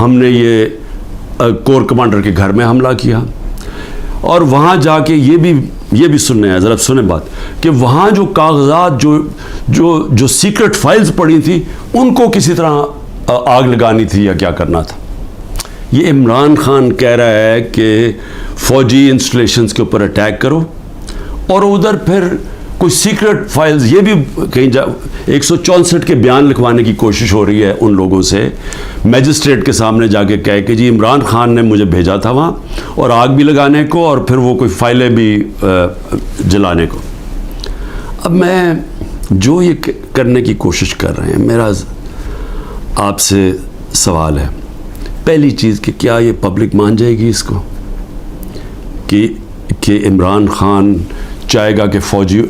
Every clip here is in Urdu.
ہم نے یہ کور کمانڈر کے گھر میں حملہ کیا، اور وہاں جا کے یہ بھی سننے ہیں، ذرا سنیں بات، کہ وہاں جو کاغذات جو سیکرٹ فائلز پڑی تھی ان کو کسی طرح آگ لگانی تھی یا کیا کرنا تھا۔ یہ عمران خان کہہ رہا ہے کہ فوجی انسٹالیشنز کے اوپر اٹیک کرو، اور ادھر پھر کوئی سیکرٹ فائلز، یہ بھی کہیں 164 کے بیان لکھوانے کی کوشش ہو رہی ہے ان لوگوں سے، میجسٹریٹ کے سامنے جا کے کہے کہ جی عمران خان نے مجھے بھیجا تھا وہاں، اور آگ بھی لگانے کو اور پھر وہ کوئی فائلیں بھی جلانے کو۔ اب میں جو یہ کرنے کی کوشش کر رہے ہیں، میرا آپ سے سوال ہے، پہلی چیز کہ کیا یہ پبلک مان جائے گی اس کو کہ عمران خان چاہے گا کہ فوجی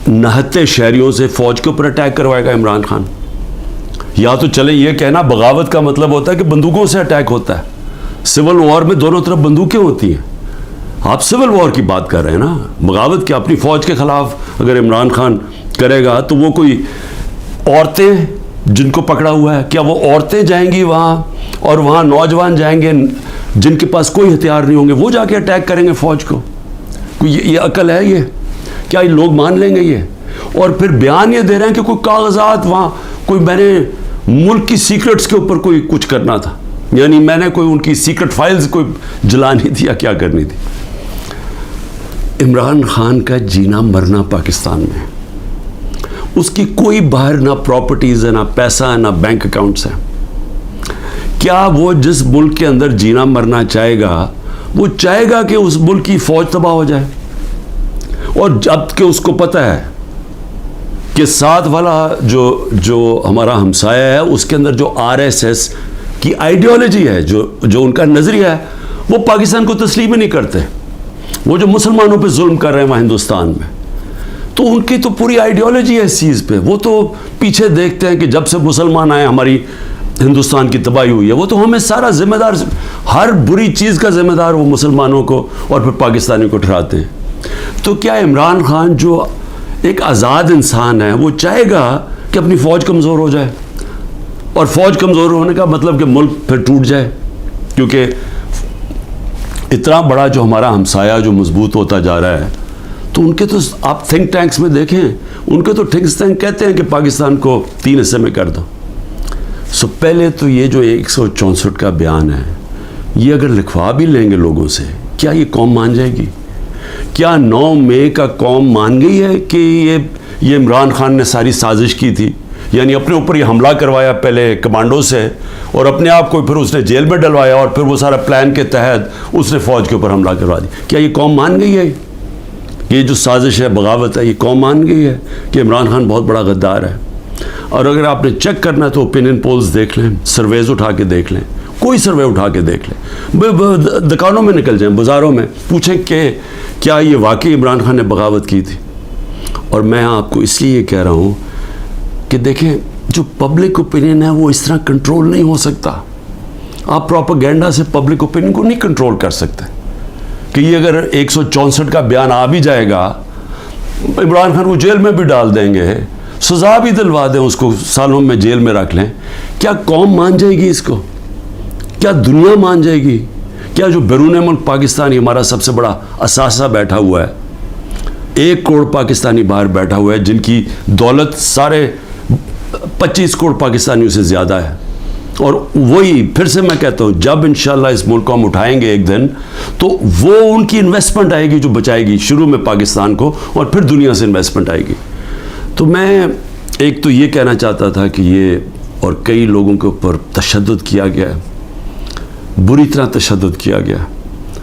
نہتے شہریوں سے فوج کے اوپر اٹیک کروائے گا عمران خان؟ یا تو چلے یہ کہنا بغاوت کا مطلب ہوتا ہے کہ بندوقوں سے اٹیک ہوتا ہے، سول وار میں دونوں طرف بندوقیں ہوتی ہیں، آپ سول وار کی بات کر رہے ہیں نا، بغاوت کیا اپنی فوج کے خلاف اگر عمران خان کرے گا تو وہ کوئی عورتیں جن کو پکڑا ہوا ہے، کیا وہ عورتیں جائیں گی وہاں اور وہاں نوجوان جائیں گے جن کے پاس کوئی ہتھیار نہیں ہوں گے، وہ جا کے اٹیک کریں گے فوج کو؟ کوئی یہ عقل ہے؟ یہ کیا یہ لوگ مان لیں گے یہ؟ اور پھر بیان یہ دے رہے ہیں کہ کوئی کاغذات وہاں، کوئی میں نے ملک کی سیکرٹس کے اوپر کوئی کچھ کرنا تھا، یعنی میں نے کوئی ان کی سیکرٹ فائلز کوئی جلانی تھی یا کیا کرنی تھی۔ عمران خان کا جینا مرنا پاکستان میں، اس کی کوئی باہر نہ پراپرٹیز ہے، نہ پیسہ ہے، نہ بینک اکاؤنٹس ہیں۔ کیا وہ جس ملک کے اندر جینا مرنا چاہے گا، وہ چاہے گا کہ اس ملک کی فوج تباہ ہو جائے؟ اور جب کہ اس کو پتہ ہے کہ ساتھ والا جو ہمارا ہمسایہ ہے اس کے اندر جو RSS کی آئیڈیالوجی ہے، جو ان کا نظریہ ہے، وہ پاکستان کو تسلیم ہی نہیں کرتے، وہ جو مسلمانوں پہ ظلم کر رہے ہیں وہاں ہندوستان میں، تو ان کی تو پوری آئیڈیالوجی ہے اس چیز پہ، وہ تو پیچھے دیکھتے ہیں کہ جب سے مسلمان آئے ہماری ہندوستان کی تباہی ہوئی ہے، وہ تو ہمیں سارا ذمہ دار، ہر بری چیز کا ذمہ دار وہ مسلمانوں کو اور پھر پاکستانیوں کو ٹھہراتے ہیں۔ تو کیا عمران خان جو ایک آزاد انسان ہے وہ چاہے گا کہ اپنی فوج کمزور ہو جائے؟ اور فوج کمزور ہونے کا مطلب کہ ملک پھر ٹوٹ جائے، کیونکہ اتنا بڑا جو ہمارا ہمسایہ جو مضبوط ہوتا جا رہا ہے، تو ان کے تو آپ تھنک ٹینکس میں دیکھیں، ان کے تو تھنک ٹینک کہتے ہیں کہ پاکستان کو 3 حصے میں کر دو۔ سو پہلے تو یہ جو 164 کا بیان ہے، یہ اگر لکھوا بھی لیں گے لوگوں سے، کیا یہ قوم مان جائے گی؟ کیا 9 مئی کا قوم مان گئی ہے کہ یہ عمران خان نے ساری سازش کی تھی، یعنی اپنے اوپر یہ حملہ کروایا پہلے کمانڈو سے، اور اپنے آپ کو پھر اس نے جیل میں ڈلوایا، اور پھر وہ سارا پلان کے تحت اس نے فوج کے اوپر حملہ کروا دی؟ کیا یہ قوم مان گئی ہے؟ یہ جو سازش ہے، بغاوت ہے، یہ قوم مان گئی ہے کہ عمران خان بہت بڑا غدار ہے؟ اور اگر آپ نے چیک کرنا ہے تو اوپینین پولز دیکھ لیں، سرویز اٹھا کے دیکھ لیں، کوئی سروے اٹھا کے دیکھ لیں، دکانوں میں نکل جائیں، بازاروں میں پوچھیں کہ کیا یہ واقعی عمران خان نے بغاوت کی تھی؟ اور میں آپ کو اس لیے یہ کہہ رہا ہوں کہ دیکھیں، جو پبلک اوپینین ہے وہ اس طرح کنٹرول نہیں ہو سکتا، آپ پروپیگنڈا سے پبلک اوپینین کو نہیں کنٹرول کر سکتے، کہ یہ اگر 164 کا بیان آ بھی جائے گا، عمران خان کو جیل میں بھی ڈال دیں گے، سزا بھی دلوا دیں اس کو، سالوں میں جیل میں رکھ لیں، کیا قوم مان جائے گی اس کو؟ کیا دنیا مان جائے گی؟ کیا جو بیرون ملک پاکستانی ہمارا سب سے بڑا اثاثہ بیٹھا ہوا ہے، 1 کروڑ پاکستانی باہر بیٹھا ہوا ہے، جن کی دولت سارے 25 کروڑ پاکستانیوں سے زیادہ ہے، اور وہی پھر سے میں کہتا ہوں، جب انشاءاللہ اس ملک کو ہم اٹھائیں گے ایک دن، تو وہ ان کی انویسٹمنٹ آئے گی جو بچائے گی شروع میں پاکستان کو، اور پھر دنیا سے انویسٹمنٹ آئے گی۔ تو میں ایک تو یہ کہنا چاہتا تھا کہ یہ اور کئی لوگوں کے اوپر تشدد کیا گیا ہے، بری طرح تشدد کیا گیا،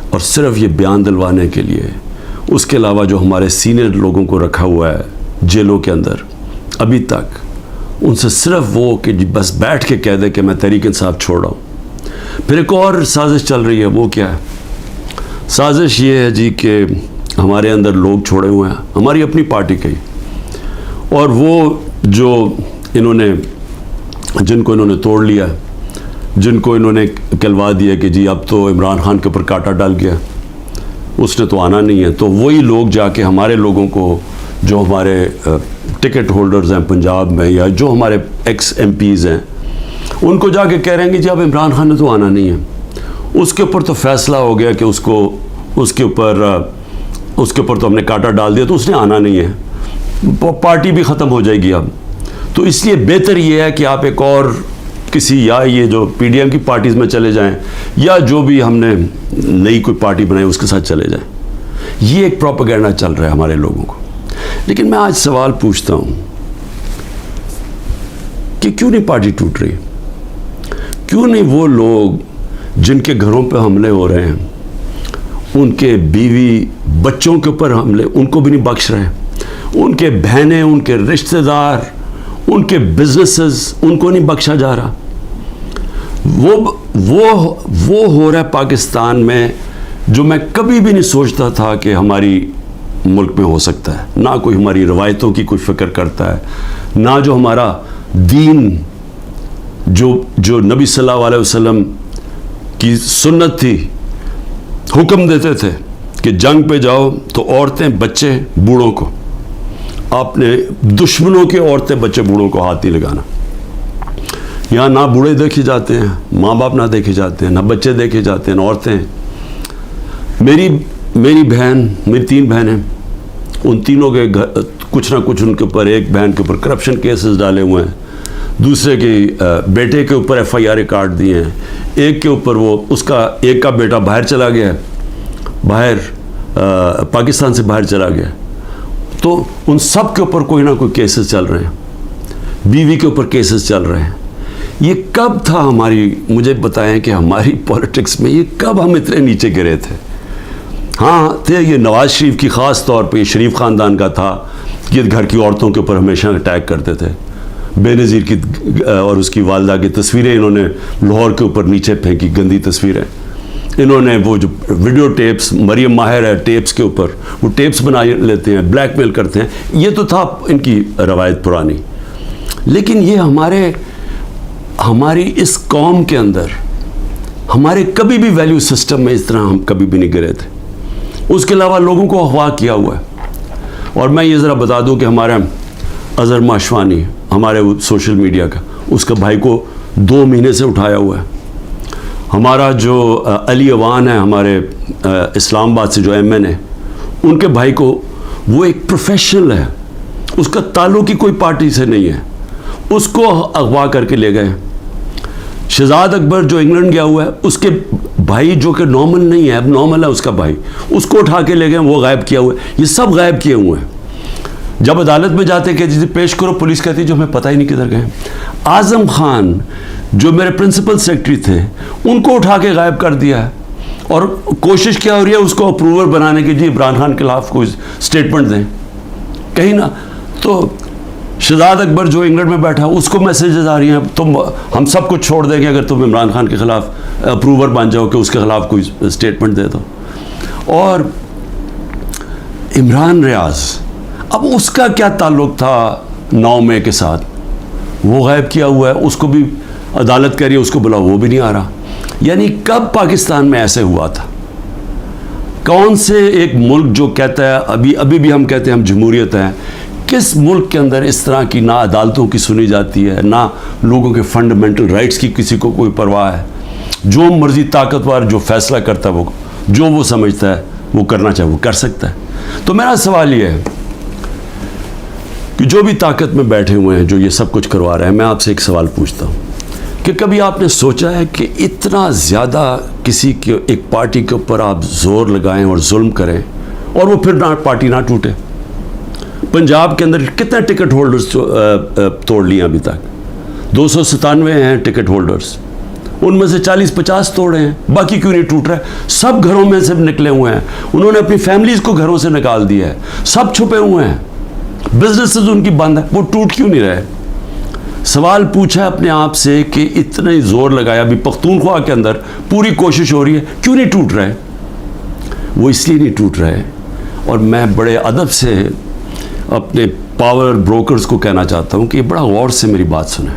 اور صرف یہ بیان دلوانے کے لیے۔ اس کے علاوہ جو ہمارے سینئر لوگوں کو رکھا ہوا ہے جیلوں کے اندر ابھی تک، ان سے صرف وہ کہ بس بیٹھ کے کہہ دے کہ میں تحریک انصاف چھوڑ رہا ہوں۔ پھر ایک اور سازش چل رہی ہے، وہ کیا ہے؟ سازش یہ ہے جی کہ ہمارے اندر لوگ چھوڑے ہوئے ہیں ہماری اپنی پارٹی کے، اور وہ جو جن کو انہوں نے توڑ لیا، جن کو انہوں نے کہلوا دیا کہ جی اب تو عمران خان کے اوپر کانٹا ڈال گیا، اس نے تو آنا نہیں ہے، تو وہی لوگ جا کے ہمارے لوگوں کو، جو ہمارے ٹکٹ ہولڈرز ہیں پنجاب میں، یا جو ہمارے ایکس ایم پیز ہیں، ان کو جا کے کہہ رہے ہیں کہ جی اب عمران خان نے تو آنا نہیں ہے, اس کے اوپر تو فیصلہ ہو گیا کہ اس کے اوپر تو ہم نے کانٹا ڈال دیا, تو اس نے آنا نہیں ہے, پارٹی بھی ختم ہو جائے گی اب. تو اس لیے بہتر یہ ہے کہ آپ ایک اور کسی, یا یہ جو پی ڈی ایم کی پارٹیز میں چلے جائیں, یا جو بھی ہم نے نئی کوئی پارٹی بنائی اس کے ساتھ چلے جائیں. یہ ایک پروپیگنڈا چل رہا ہے ہمارے لوگوں کو. لیکن میں آج سوال پوچھتا ہوں کہ کیوں نہیں پارٹی ٹوٹ رہی؟ کیوں نہیں وہ لوگ جن کے گھروں پہ حملے ہو رہے ہیں, ان کے بیوی بچوں کے اوپر حملے, ان کو بھی نہیں بخش رہے, ان کے بہنیں, ان کے رشتہ دار, ان کے بزنسز, ان کو نہیں بخشا جا رہا. وہ ہو رہا ہے پاکستان میں جو میں کبھی بھی نہیں سوچتا تھا کہ ہماری ملک میں ہو سکتا ہے. نہ کوئی ہماری روایتوں کی کوئی فکر کرتا ہے, نہ جو ہمارا دین جو نبی صلی اللہ علیہ وسلم کی سنت تھی, حکم دیتے تھے کہ جنگ پہ جاؤ تو عورتیں بچے بوڑھوں کو, اپنے دشمنوں کے عورتیں بچے بوڑھوں کو ہاتھ نہیں لگانا. یہاں نہ بوڑھے دیکھے جاتے ہیں, ماں باپ نہ دیکھے جاتے ہیں, نہ بچے دیکھے جاتے ہیں, نہ عورتیں. میری بہن, میری 3 بہنیں, ان تینوں کے کچھ نہ کچھ ان کے اوپر, ایک بہن کے اوپر کرپشن کیسز ڈالے ہوئے ہیں, دوسرے کے بیٹے کے اوپر FIR کاٹ دیے ہیں, ایک کے اوپر ایک کا بیٹا باہر چلا گیا ہے, پاکستان سے باہر چلا گیا. تو ان سب کے اوپر کوئی نہ کوئی کیسز چل رہے ہیں, بیوی کے اوپر کیسز چل رہے ہیں. یہ کب تھا مجھے بتائیں کہ ہماری پولیٹکس میں یہ کب ہم اتنے نیچے گرے تھے؟ ہاں تھے, یہ نواز شریف کی خاص طور پہ, یہ شریف خاندان کا تھا, یہ گھر کی عورتوں کے اوپر ہمیشہ اٹیک کرتے تھے. بے نظیر کی اور اس کی والدہ کی تصویریں انہوں نے لاہور کے اوپر نیچے پھینکی, گندی تصویریں. انہوں نے وہ جو ویڈیو ٹیپس, مریم ماہر ہے ٹیپس کے اوپر, وہ ٹیپس بنا لیتے ہیں, بلیک میل کرتے ہیں. یہ تو تھا ان کی روایت پرانی. لیکن یہ ہماری اس قوم کے اندر, ہمارے کبھی بھی ویلیو سسٹم میں اس طرح ہم کبھی بھی نہیں گرے تھے. اس کے علاوہ لوگوں کو اغوا کیا ہوا ہے. اور میں یہ ذرا بتا دوں کہ ہمارا اظہر ماشوانی, ہمارے سوشل میڈیا کا, اس کا بھائی کو 2 مہینے سے اٹھایا ہوا ہے. ہمارا جو علی اوان ہے ہمارے اسلام آباد سے, جو MN ہے, ان کے بھائی کو, وہ ایک پروفیشنل ہے, اس کا تعلق ہی کوئی پارٹی سے نہیں ہے, اس کو اغوا کر کے لے گئے. شہزاد اکبر جو انگلینڈ گیا ہوا ہے, اس کے بھائی جو کہ نارمل نہیں ہے, اب نارمل ہے اس کا بھائی, اس کو اٹھا کے لے گئے, وہ غائب کیا ہوا ہے. یہ سب غائب کیے ہوئے ہیں. جب عدالت میں جاتے کہ جسے پیش کرو, پولیس کہتی جو ہمیں پتہ ہی نہیں کدھر گئے. اعظم خان جو میرے پرنسپل سیکرٹری تھے, ان کو اٹھا کے غائب کر دیا ہے. اور کوشش کیا ہو رہی ہے اس کو اپروور بنانے کی, جی عمران خان کے خلاف کوئی سٹیٹمنٹ دیں کہیں نہ. تو شہزاد اکبر جو انگلینڈ میں بیٹھا, اس کو میسیجز آ رہی ہیں, ہم سب کچھ چھوڑ دیں گے اگر تم عمران خان کے خلاف اپروور بن جاؤ کہ اس کے خلاف کوئی سٹیٹمنٹ دے دو. اور عمران ریاض, اب اس کا کیا تعلق تھا 9 مئی کے ساتھ؟ وہ غائب کیا ہوا ہے, اس کو بھی عدالت کہہ رہی ہے اس کو بلاؤ, وہ بھی نہیں آ رہا. یعنی کب پاکستان میں ایسے ہوا تھا؟ کون سے ایک ملک جو کہتا ہے, ابھی بھی ہم کہتے ہیں ہم جمہوریت ہیں, کس ملک کے اندر اس طرح کی نہ عدالتوں کی سنی جاتی ہے, نہ لوگوں کے فنڈامنٹل رائٹس کی کسی کو کوئی پرواہ ہے؟ جو مرضی طاقتور جو فیصلہ کرتا ہے, وہ جو وہ سمجھتا ہے وہ کرنا چاہے وہ کر سکتا ہے. تو میرا سوال یہ ہے کہ جو بھی طاقت میں بیٹھے ہوئے ہیں, جو یہ سب کچھ کروا رہے ہیں, میں آپ سے ایک سوال پوچھتا ہوں کہ کبھی آپ نے سوچا ہے کہ اتنا زیادہ کسی کے ایک پارٹی کے اوپر آپ زور لگائیں اور ظلم کریں اور وہ پھر پارٹی نہ ٹوٹے؟ پنجاب کے اندر کتنے ٹکٹ ہولڈرز توڑ لیے ابھی تک؟ 297 ہیں ٹکٹ ہولڈرز, ان میں سے 40-50 توڑے ہیں, باقی کیوں نہیں ٹوٹ رہا ہے؟ سب گھروں میں سے نکلے ہوئے ہیں, انہوں نے اپنی فیملیز کو گھروں سے نکال دیا ہے, سب چھپے ہوئے ہیں, بزنسز ان کی بند ہے, وہ ٹوٹ کیوں نہیں رہے؟ سوال پوچھا اپنے آپ سے کہ اتنا زور لگایا, ابھی پختونخوا کے اندر پوری کوشش ہو رہی ہے, کیوں نہیں ٹوٹ رہے؟ وہ اس لیے نہیں ٹوٹ رہے. اور میں بڑے ادب سے اپنے پاور بروکرز کو کہنا چاہتا ہوں کہ یہ بڑا غور سے میری بات سنیں.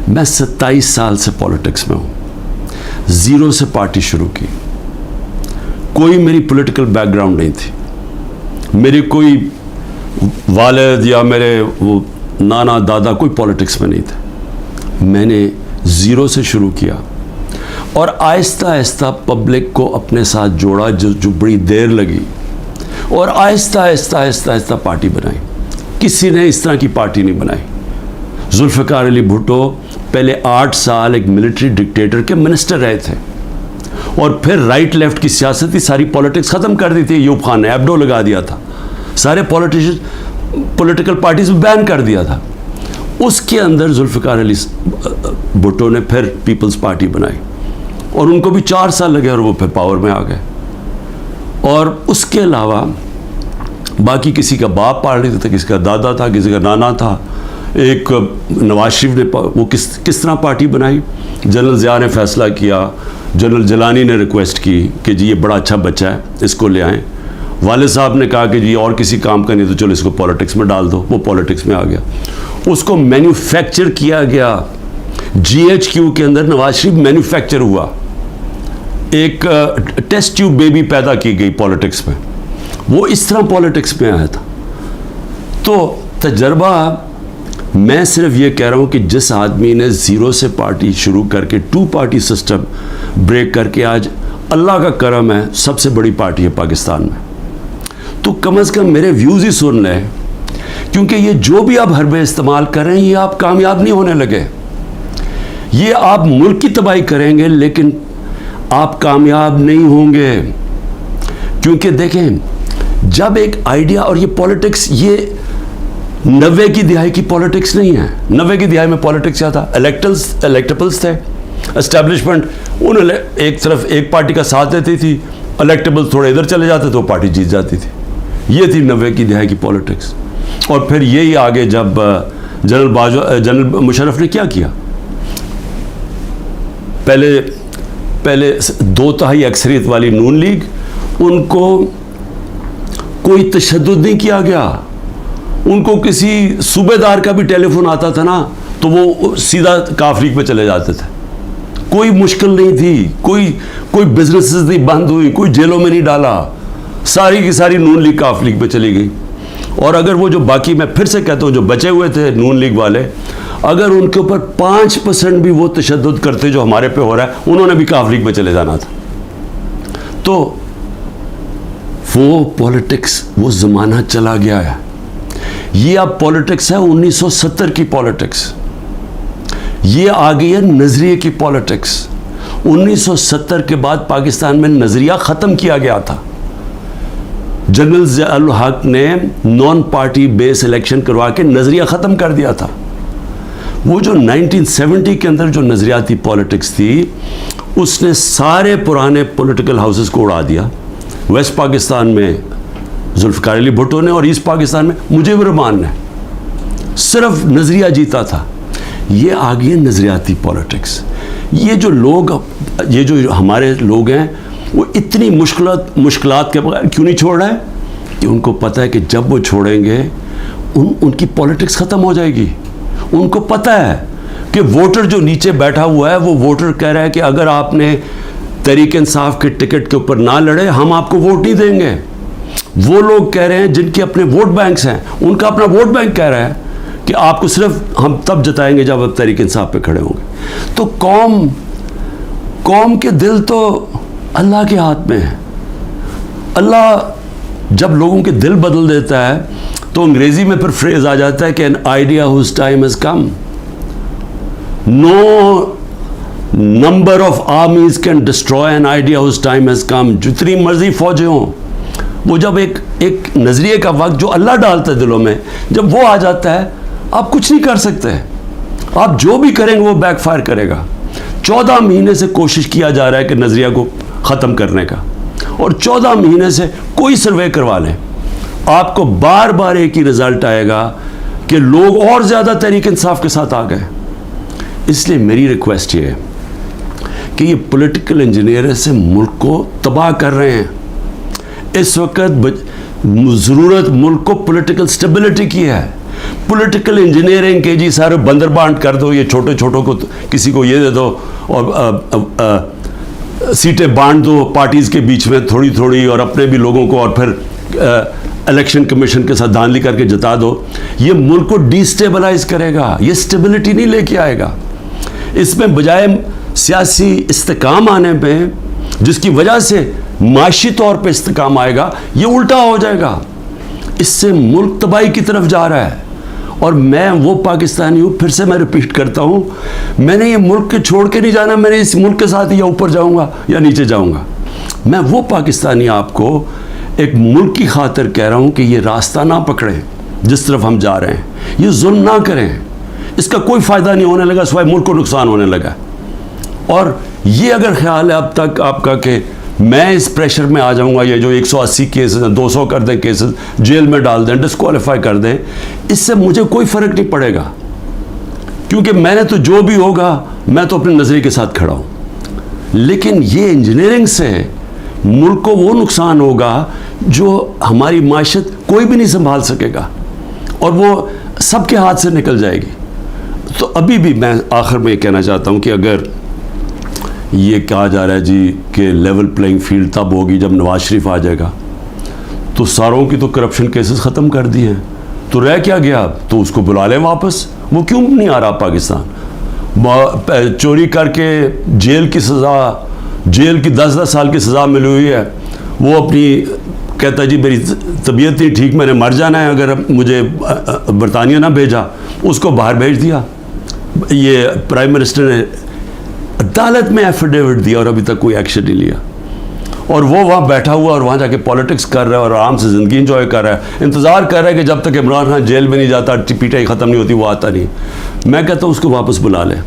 میں 27 سال سے پولیٹکس میں ہوں, 0 سے پارٹی شروع کی, کوئی میری پولیٹیکل بیک گراؤنڈ نہیں تھی, میری کوئی والد یا میرے وہ نانا دادا کوئی پولیٹکس میں نہیں تھے. میں نے زیرو سے شروع کیا اور آہستہ آہستہ پبلک کو اپنے ساتھ جوڑا، جو بڑی دیر لگی، اور آہستہ آہستہ آہستہ آہستہ پارٹی بنائی. کسی نے اس طرح کی پارٹی نہیں بنائی. ذوالفقار علی بھٹو پہلے 8 سال ایک ملٹری ڈکٹیٹر کے منسٹر رہے تھے، اور پھر رائٹ لیفٹ کی سیاست کی ساری پولیٹکس ختم کر دی تھی. ایوب خان نے ایبڈو لگا دیا تھا، سارے پولیٹیکل پارٹیز بین کر دیا تھا. اس کے اندر ذوالفقار علی بھٹو نے پھر پیپلز پارٹی بنائی، اور ان کو بھی 4 سال لگے اور وہ پھر پاور میں آ گئے. اور اس کے علاوہ باقی کسی کا باپ پارٹی تھا، کسی کا دادا تھا، کسی کا نانا تھا. ایک نواز شریف نے وہ کس طرح پارٹی بنائی. جنرل ضیاء نے فیصلہ کیا، جنرل جیلانی نے ریکویسٹ کی کہ جی یہ بڑا اچھا بچہ ہے، اس کو لے آئیں. والد صاحب نے کہا کہ جی اور کسی کام کا نہیں تو چلو اس کو پولیٹکس میں ڈال دو. وہ پولیٹکس میں آ گیا. اس کو مینوفیکچر کیا گیا. جی ایچ کیو کے اندر نواز شریف مینوفیکچر ہوا. ایک ٹیسٹ ٹیوب بیبی پیدا کی گئی پولیٹکس میں. وہ اس طرح پولیٹکس میں آیا تھا. تو تجربہ، میں صرف یہ کہہ رہا ہوں کہ جس آدمی نے زیرو سے پارٹی شروع کر کے 2 پارٹی سسٹم بریک کر کے آج اللہ کا کرم ہے سب سے بڑی پارٹی ہے پاکستان میں، تو کم از کم میرے ویوز ہی سن لیں. کیونکہ یہ جو بھی آپ حربے استعمال کر رہے ہیں یہ آپ کامیاب نہیں ہونے لگے. یہ آپ ملک کی تباہی کریں گے لیکن آپ کامیاب نہیں ہوں گے. کیونکہ دیکھیں، جب ایک آئیڈیا، اور یہ پولیٹکس یہ 90 کی دہائی کی پولیٹکس نہیں ہے. 90 کی دہائی میں پولیٹکس کیا تھا؟ الیکٹیبلز تھے، اسٹیبلشمنٹ. انہوں نے ایک طرف ایک پارٹی کا ساتھ دیتی تھی، الیکٹیبلز تھوڑے ادھر چلے جاتے تو پارٹی جیت جاتی تھی. یہ تھی 90 کی دہائی کی پولیٹکس. اور پھر یہی آگے جب جنرل مشرف نے کیا کیا، پہلے 2/3 اکثریت والی نون لیگ، ان کو کوئی تشدد نہیں کیا گیا. ان کو کسی صوبے دار کا بھی ٹیلی فون آتا تھا نا تو وہ سیدھا کاف لیگ پہ چلے جاتے تھے. کوئی مشکل نہیں تھی، کوئی بزنسز نہیں بند ہوئی، کوئی جیلوں میں نہیں ڈالا. ساری کی ساری نون لیگ کاف لیگ پہ چلی گئی. اور اگر وہ جو باقی، میں پھر سے کہتا ہوں، جو بچے ہوئے تھے نون لیگ والے، اگر ان کے اوپر 5% بھی وہ تشدد کرتے جو ہمارے پہ ہو رہا ہے، انہوں نے بھی کاف لیگ پہ چلے جانا تھا. تو وہ پولیٹکس، وہ زمانہ چلا گیا ہے. یہ اب پولیٹکس ہے 1970 کی پولیٹکس. یہ آ گئی ہے نظریے کی پولیٹکس. 1970 کے بعد پاکستان میں نظریہ ختم کیا گیا تھا. جنرل ضیاء الحق نے نان پارٹی بیس الیکشن کروا کے نظریہ ختم کر دیا تھا. وہ جو 1970 کے اندر جو نظریاتی پولیٹکس تھی، اس نے سارے پرانے پولیٹیکل ہاؤسز کو اڑا دیا. ویسٹ پاکستان میں ذوالفقار علی بھٹو نے، اور ایسٹ پاکستان میں مجیب الرحمان نے. صرف نظریہ جیتا تھا. یہ آ گئی ہے نظریاتی پولیٹکس. یہ جو ہمارے لوگ ہیں وہ اتنی مشکلات کے بغیر کیوں نہیں چھوڑ رہے؟ کہ ان کو پتہ ہے کہ جب وہ چھوڑیں گے ان کی پولیٹکس ختم ہو جائے گی. ان کو پتہ ہے کہ ووٹر جو نیچے بیٹھا ہوا ہے، وہ ووٹر کہہ رہا ہے کہ اگر آپ نے تحریک انصاف کے ٹکٹ کے اوپر نہ لڑے ہم آپ کو ووٹ نہیں دیں گے. وہ لوگ کہہ رہے ہیں جن کے اپنے ووٹ بینکس ہیں، ان کا اپنا ووٹ بینک کہہ رہا ہے کہ آپ کو صرف ہم تب جتائیں گے جب آپ تحریک انصاف پہ کھڑے ہوں گے. تو قوم کے دل تو اللہ کے ہاتھ میں ہے. اللہ جب لوگوں کے دل بدل دیتا ہے تو انگریزی میں پھر فریز آ جاتا ہے کہ an idea whose time has come. No number of armies can destroy an idea whose time has come. جتنی مرضی فوجیں ہوں، وہ جب ایک نظریے کا وقت جو اللہ ڈالتا ہے دلوں میں، جب وہ آ جاتا ہے آپ کچھ نہیں کر سکتے. آپ جو بھی کریں گے وہ بیک فائر کرے گا. 14 مہینے سے کوشش کیا جا رہا ہے کہ نظریہ کو ختم کرنے کا، اور 14 مہینے سے کوئی سروے کروا لیں، آپ کو بار بار ایک ہی رزلٹ آئے گا کہ لوگ اور زیادہ تحریک انصاف کے ساتھ آ گئے. اس لیے میری ریکویسٹ یہ ہے کہ یہ پولیٹیکل انجینئر سے ملک کو تباہ کر رہے ہیں. اس وقت ضرورت ملک کو پولیٹیکل سٹیبلٹی کی ہے. پولیٹیکل انجینئرنگ کے جی سارے بندر بانٹ کر دو، یہ چھوٹوں کو کسی کو یہ دے دو، اور سیٹیں بانٹ دو پارٹیز کے بیچ میں تھوڑی تھوڑی، اور اپنے بھی لوگوں کو، اور پھر الیکشن کمیشن کے ساتھ دھاندلی کر کے جتا دو. یہ ملک کو ڈی سٹیبلائز کرے گا، یہ سٹیبلٹی نہیں لے کے آئے گا. اس میں بجائے سیاسی استحکام آنے پہ، جس کی وجہ سے معاشی طور پہ استحکام آئے گا، یہ الٹا ہو جائے گا. اس سے ملک تباہی کی طرف جا رہا ہے. اور میں وہ پاکستانی ہوں، پھر سے میں ریپیٹ کرتا ہوں، میں نے یہ ملک کے چھوڑ کے نہیں جانا، میں نے اس ملک کے ساتھ یا اوپر جاؤں گا یا نیچے جاؤں گا. میں وہ پاکستانی آپ کو ایک ملک کی خاطر کہہ رہا ہوں کہ یہ راستہ نہ پکڑیں جس طرف ہم جا رہے ہیں، یہ ظلم نہ کریں. اس کا کوئی فائدہ نہیں ہونے لگا سوائے ملک کو نقصان ہونے لگا. اور یہ اگر خیال ہے اب تک آپ کا کہ میں اس پریشر میں آ جاؤں گا، یہ جو 180 کیسز ہیں 200 کر دیں کیسز، جیل میں ڈال دیں، ڈسکوالیفائی کر دیں، اس سے مجھے کوئی فرق نہیں پڑے گا، کیونکہ میں نے تو جو بھی ہوگا میں تو اپنے نظریے کے ساتھ کھڑا ہوں. لیکن یہ انجینئرنگ سے ملک کو وہ نقصان ہوگا جو ہماری معیشت کوئی بھی نہیں سنبھال سکے گا، اور وہ سب کے ہاتھ سے نکل جائے گی. تو ابھی بھی میں آخر میں یہ کہنا چاہتا ہوں کہ اگر یہ کہا جا رہا ہے جی کہ لیول پلینگ فیلڈ تب ہوگی جب نواز شریف آ جائے گا، تو ساروں کی تو کرپشن کیسز ختم کر دیے ہیں، تو رہ کیا گیا؟ تو اس کو بلا لیں واپس. وہ کیوں نہیں آ رہا پاکستان؟ چوری کر کے جیل کی سزا، جیل کی 10 سال کی سزا ملی ہوئی ہے، وہ اپنی کہتا ہے جی میری طبیعت نہیں ٹھیک، میں نے مر جانا ہے اگر مجھے برطانیہ نہ بھیجا، اس کو باہر بھیج دیا. یہ پرائم منسٹر نے عدالت میں ایفیڈیوٹ دیا اور ابھی تک کوئی ایکشن نہیں لیا، اور وہ وہاں بیٹھا ہوا اور وہاں جا کے پالیٹکس کر رہا ہے اور آرام سے زندگی انجوائے کر رہا ہے، انتظار کر رہا ہے کہ جب تک عمران خان جیل میں نہیں جاتا، پی ٹی آئی ختم نہیں ہوتی، وہ آتا نہیں. میں کہتا ہوں اس کو واپس بلا لیں،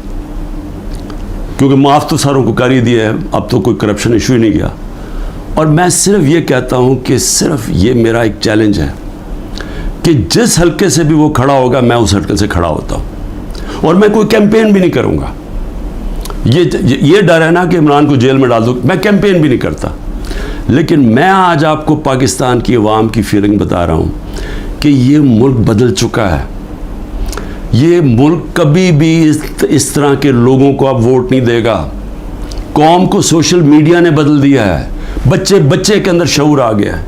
کیونکہ معاف تو ساروں کو کر ہی دیا ہے، اب تو کوئی کرپشن ایشو ہی نہیں گیا. اور میں صرف یہ کہتا ہوں کہ صرف یہ میرا ایک چیلنج ہے کہ جس حلقے سے بھی وہ کھڑا ہوگا میں اس حلقے سے کھڑا ہوتا ہوں، اور میں کوئی کیمپین بھی نہیں کروں گا. یہ ڈر ہے نا کہ عمران کو جیل میں ڈال دو، میں کیمپین بھی نہیں کرتا. لیکن میں آج آپ کو پاکستان کی عوام کی فیلنگ بتا رہا ہوں کہ یہ ملک بدل چکا ہے. یہ ملک کبھی بھی اس طرح کے لوگوں کو اب ووٹ نہیں دے گا. قوم کو سوشل میڈیا نے بدل دیا ہے، بچے کے اندر شعور آ گیا ہے.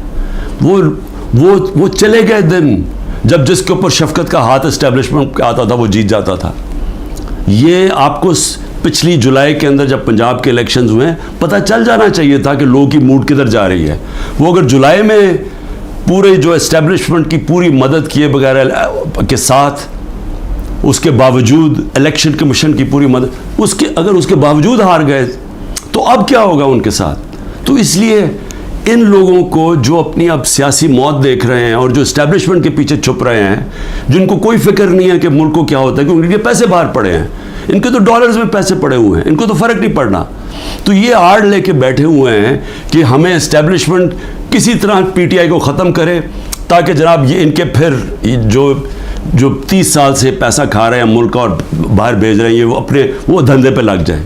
وہ چلے گئے دن جب جس کے اوپر شفقت کا ہاتھ اسٹیبلشمنٹ کا آتا تھا وہ جیت جاتا تھا. یہ آپ کو پچھلی جولائی کے اندر جب پنجاب کے الیکشنز ہوئے پتہ چل جانا چاہیے تھا کہ لوگوں کی موڈ کدھر جا رہی ہے. وہ اگر جولائی میں پورے جو اسٹیبلشمنٹ کی پوری مدد کیے بغیر کے ساتھ، اس کے باوجود الیکشن کمیشن کی پوری مدد، اگر اس کے باوجود ہار گئے تو اب کیا ہوگا ان کے ساتھ؟ تو اس لیے ان لوگوں کو جو اپنی اب سیاسی موت دیکھ رہے ہیں اور جو اسٹیبلشمنٹ کے پیچھے چھپ رہے ہیں، جن کو کوئی فکر نہیں ہے کہ ملک کو کیا ہوتا ہے، کیونکہ ان کے پیسے باہر پڑے ہیں، ان کے تو ڈالرز میں پیسے پڑے ہوئے ہیں، ان کو تو فرق نہیں پڑنا. تو یہ آڑ لے کے بیٹھے ہوئے ہیں کہ ہمیں اسٹیبلشمنٹ کسی طرح پی ٹی آئی کو ختم کرے، تاکہ جناب یہ ان کے پھر جو 30 سال سے پیسہ کھا رہے ہیں ملک اور باہر بھیج رہے ہیں، یہ وہ دھندے پہ لگ جائیں.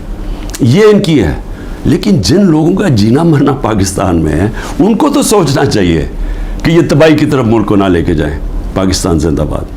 یہ ان کی ہے. لیکن جن لوگوں کا جینا مرنا پاکستان میں ہے، ان کو تو سوچنا چاہیے کہ یہ تباہی کی طرف ملک کو نہ لے کے جائیں. پاکستان زندہ باد.